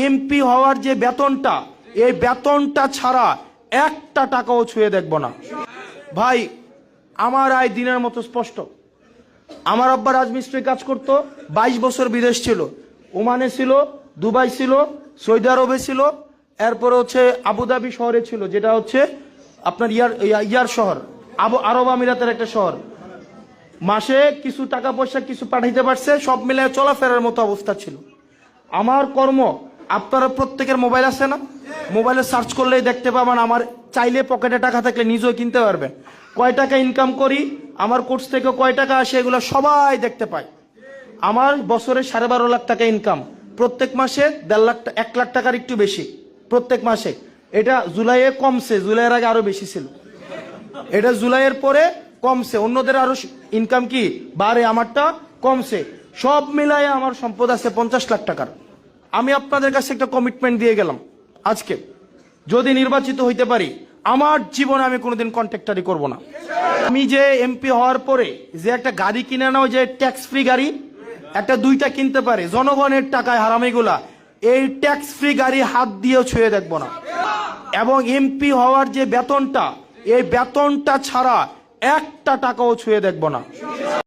MP হওয়ার যে বেতনটা, এই বেতনটা ছাড়া একটা টাকাও ছুঁয়ে দেখব না ভাই। আমার আয় দিনের মতো স্পষ্ট। আমার আব্বা রাজমিস্ত্রি কাজ করত, 22 বছর বিদেশ ছিল, ওমানে ছিল, দুবাই ছিল, সৌদি আরবে ছিল, এরপরে হচ্ছে আবুধাবি শহরে ছিল, যেটা হচ্ছে আপনার ইয়ার শহর, আরব আমিরাতের একটা শহর। মাসে কিছু টাকা পয়সা কিছু পাঠাইতে পারছে, সব মিলে চলাফেরার মতো অবস্থা ছিল। আমার কর্ম, আপনারা প্রত্যেকের মোবাইল আছে না? মোবাইলে সার্চ করলেই দেখতে পাবেন। আমার চাইলে পকেটে টাকা থাকলে নিজেও কিনতে পারবেন। কয় টাকা ইনকাম করি, আমার কোর্স থেকে কয় টাকা আসে, এগুলো সবাই দেখতে পায়। আমার বছরে 12.5 লাখ টাকা ইনকাম, প্রত্যেক মাসে 1.5 লাখ 1 লাখ টাকার একটু বেশি প্রত্যেক মাসে। এটা জুলাইয়ে কমছে, জুলাইয়ের আগে আরো বেশি ছিল, এটা জুলাইয়ের পরে কমছে। অন্যদের আরো ইনকাম কি বাড়ে, আমারটা কমছে। সব মিলায়ে আমার সম্পদ আছে 50 লাখ টাকার। আমি আপনাদের কাছে একটা কমিটমেন্ট দিয়ে গেলাম, আজকে যদি নির্বাচিত হইতে পারি, আমার জীবনে আমি কোনোদিন কন্ট্রাক্টারি করব না। আমি যে এমপি হওয়ার পরে যে একটা গাড়ি কিনে নাও, যে ট্যাক্স ফ্রি গাড়ি, একটা 2টা কিনতে পারে জনগণের টাকায় হারামিগুলা, এই ট্যাক্স ফ্রি গাড়ি হাত দিয়েও ছুঁয়ে দেখব না। এবং এমপি হওয়ার যে বেতনটা, এই বেতনটা ছাড়া একটা টাকাও ছুঁয়ে দেখব না।